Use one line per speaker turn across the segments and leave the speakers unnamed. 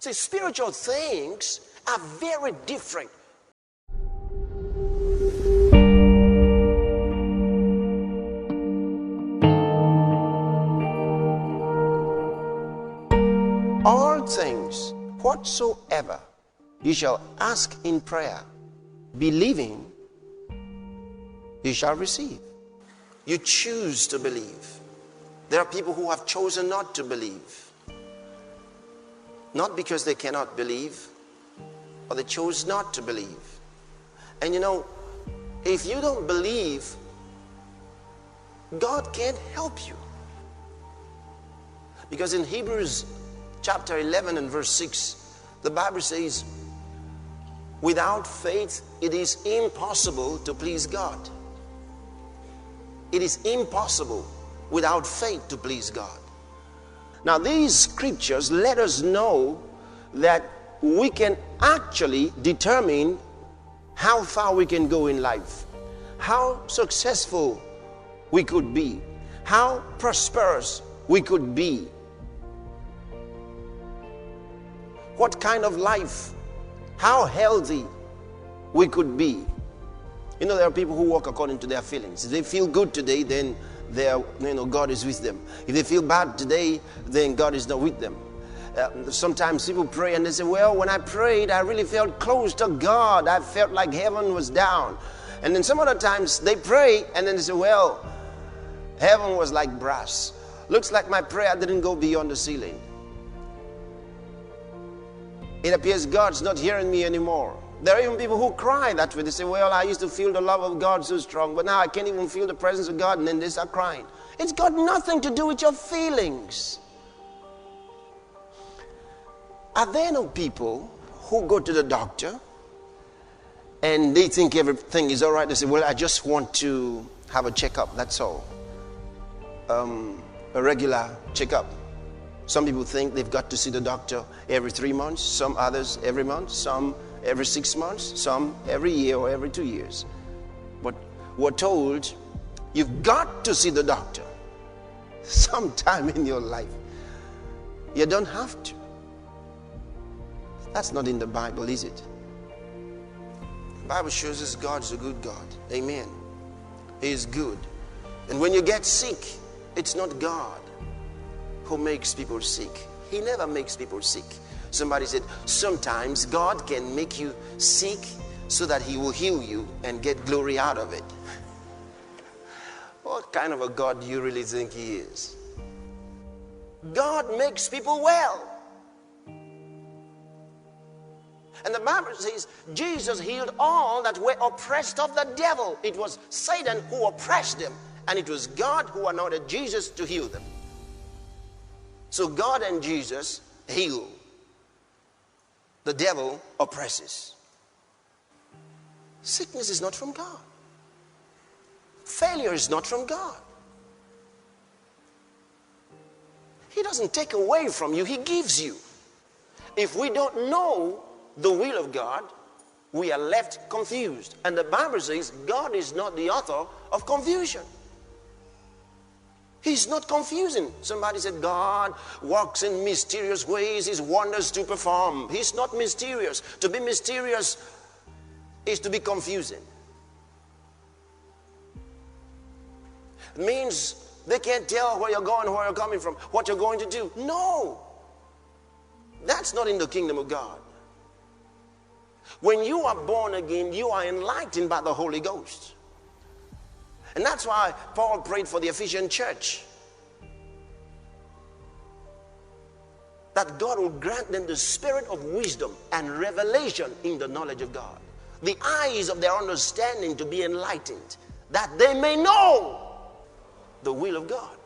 See, spiritual things are very different. All things whatsoever you shall ask in prayer, believing, you shall receive. You choose to believe. There are people who have chosen not to believe. Not because they cannot believe, but they chose not to believe. And you know, if you don't believe, God can't help you. Because in Hebrews chapter 11 and verse 6, the Bible says, without faith, it is impossible to please God. It is impossible without faith to please God. Now, these scriptures let us know that we can actually determine how far we can go in life, how successful we could be, how prosperous we could be, what kind of life, how healthy we could be. You know, there are people who walk according to their feelings. If they feel good today, then God is with them. If they feel bad today, then God is not with them. Sometimes people pray and they say, well, when I prayed, I really felt close to God. I felt like heaven was down. And then some other times they pray and then they say, well, heaven was like brass. Looks like my prayer didn't go beyond the ceiling. It appears God's not hearing me anymore. There are even people who cry that way. They say, well, I used to feel the love of God so strong, but now I can't even feel the presence of God, and then they start crying. It's got nothing to do with your feelings. Are there no people who go to the doctor and they think everything is all right? They say, well, I just want to have a checkup, that's all. A regular checkup. Some people think they've got to see the doctor every 3 months, some others every month, some every 6 months, some every year or every 2 years. But we're told you've got to see the doctor sometime in your life. You don't have to. That's not in the Bible, is it? The Bible shows us God's a good God. Amen. He is good. And when you get sick, it's not God who makes people sick. He never makes people sick. Somebody said, sometimes God can make you sick so that he will heal you and get glory out of it. What kind of a God do you really think he is? God makes people well. And the Bible says Jesus healed all that were oppressed of the devil. It was Satan who oppressed them, and it was God who anointed Jesus to heal them. So God and Jesus heal. The devil oppresses. Sickness is not from God. Failure is not from God. He doesn't take away from you, he gives you. If we don't know the will of God, we are left confused. And the Bible says God is not the author of confusion. He's not confusing. Somebody said God walks in mysterious ways, his wonders to perform. He's not mysterious. To be mysterious is to be confusing. It means they can't tell where you're going, where you're coming from, what you're going to do. No. That's not in the kingdom of God. When you are born again, you are enlightened by the Holy Ghost. And that's why Paul prayed for the Ephesian church, that God will grant them the spirit of wisdom and revelation in the knowledge of God. The eyes of their understanding to be enlightened, that they may know the will of God.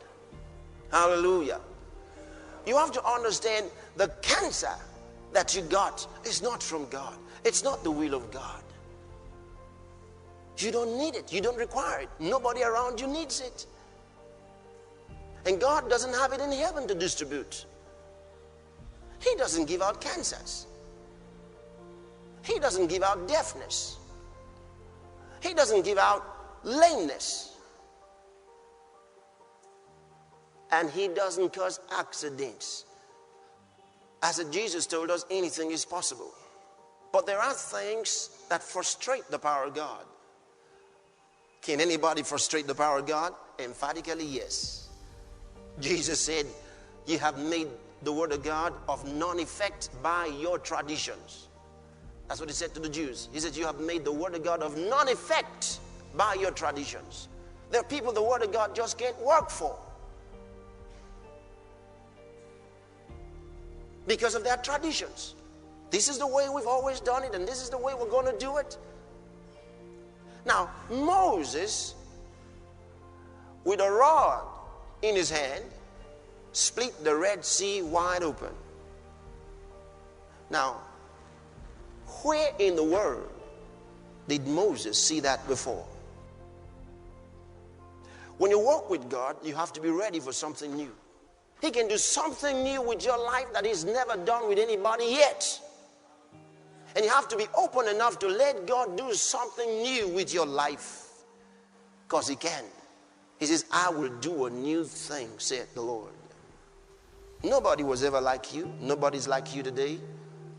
Hallelujah. You have to understand the cancer that you got is not from God. It's not the will of God. You don't need it. You don't require it. Nobody around you needs it. And God doesn't have it in heaven to distribute. He doesn't give out cancers. He doesn't give out deafness. He doesn't give out lameness. And he doesn't cause accidents. As Jesus told us, anything is possible. But there are things that frustrate the power of God. Can anybody frustrate the power of God? Emphatically, yes. Jesus said, you have made the word of God of none effect by your traditions. That's what he said to the Jews. He said, you have made the word of God of none effect by your traditions. There are people the word of God just can't work for because of their traditions. This is the way we've always done it, and this is the way we're going to do it. Now, Moses, with a rod in his hand, split the Red Sea wide open. Now, where in the world did Moses see that before? When you walk with God, you have to be ready for something new. He can do something new with your life that he's never done with anybody yet. And you have to be open enough to let God do something new with your life. Because he can. He says, I will do a new thing, saith the Lord. Nobody was ever like you. Nobody's like you today.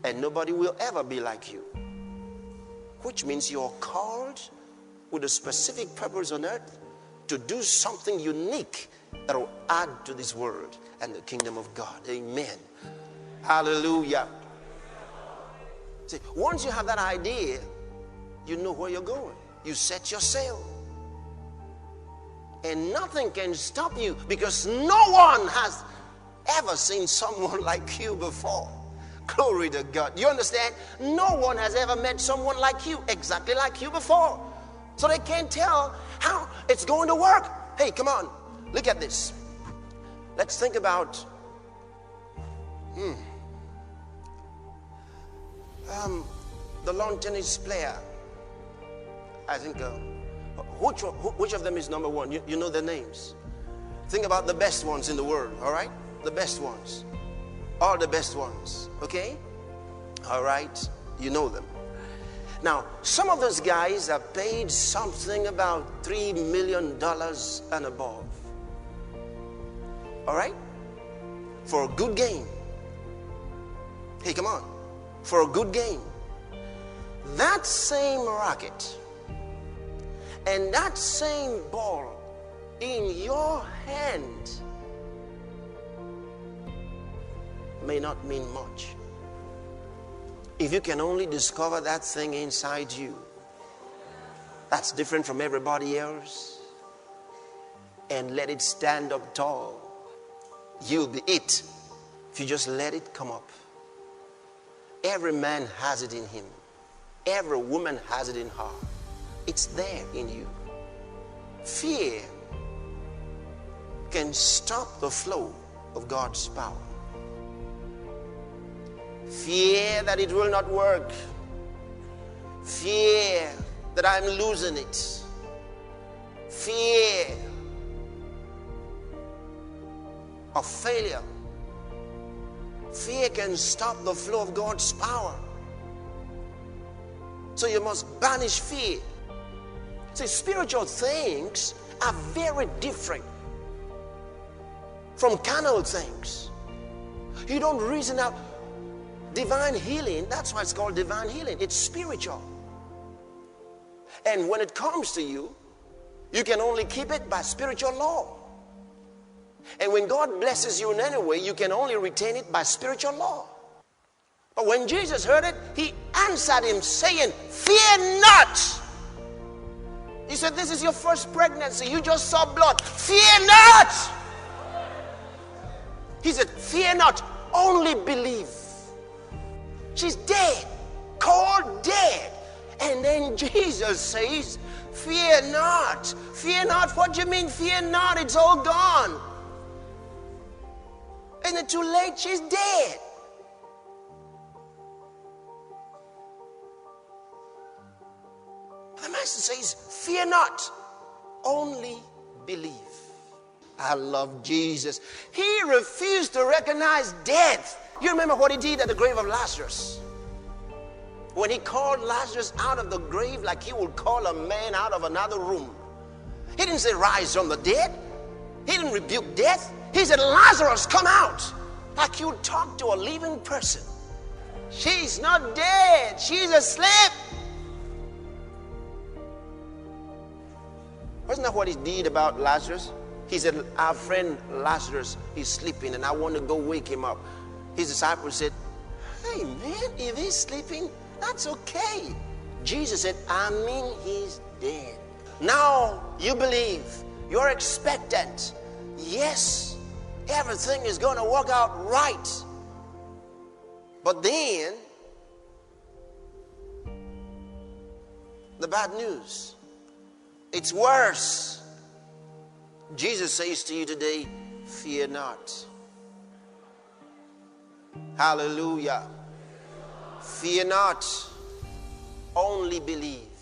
And nobody will ever be like you. Which means you're called with a specific purpose on earth to do something unique that will add to this world and the kingdom of God. Amen. Hallelujah. See, once you have that idea, you know where you're going. You set your sail. And nothing can stop you because no one has ever seen someone like you before. Glory to God. You understand? No one has ever met someone like you, exactly like you before. So they can't tell how it's going to work. Hey, come on. Look at this. Let's think about the lawn tennis player. I think which of them is number one? You know their names. Think about the best ones in the world. All right, the best ones, all the best ones. Okay, all right, you know them. Now, some of those guys are paid something about $3 million and above. All right, for a good game. Hey, come on. For a good game. That same racket and that same ball in your hand may not mean much if you can only discover that thing inside you that's different from everybody else and let it stand up tall. You'll be it if you just let it come up. Every man has it in him. Every woman has it in her. It's there in you. Fear can stop the flow of God's power. Fear that it will not work. Fear that I'm losing it. Fear of failure. Fear can stop the flow of God's power. So you must banish fear. See, spiritual things are very different from carnal things. You don't reason out. Divine healing, that's why it's called divine healing. It's spiritual. And when it comes to you, you can only keep it by spiritual law. And when God blesses you in any way, you can only retain it by spiritual law. But when Jesus heard it, he answered him saying, fear not. He said, this is your first pregnancy. You just saw blood. Fear not. He said, fear not, only believe. She's dead, cold dead. And then Jesus says, fear not. Fear not, what do you mean fear not? It's all gone. Isn't it too late? She's dead. The master says, fear not, only believe. I love Jesus. He refused to recognize death. You remember what he did at the grave of Lazarus? When he called Lazarus out of the grave like he would call a man out of another room. He didn't say rise from the dead. He didn't rebuke death. He said, Lazarus, come out. Like you talk to a living person. She's not dead. She's asleep. Wasn't that what he did about Lazarus? He said, our friend Lazarus is sleeping and I want to go wake him up. His disciples said, hey man, if he's sleeping, that's okay. Jesus said, I mean he's dead. Now you believe, you're expectant. Yes, everything is going to work out right. But then, the bad news, it's worse. Jesus says to you today, fear not. Hallelujah. Fear not, only believe.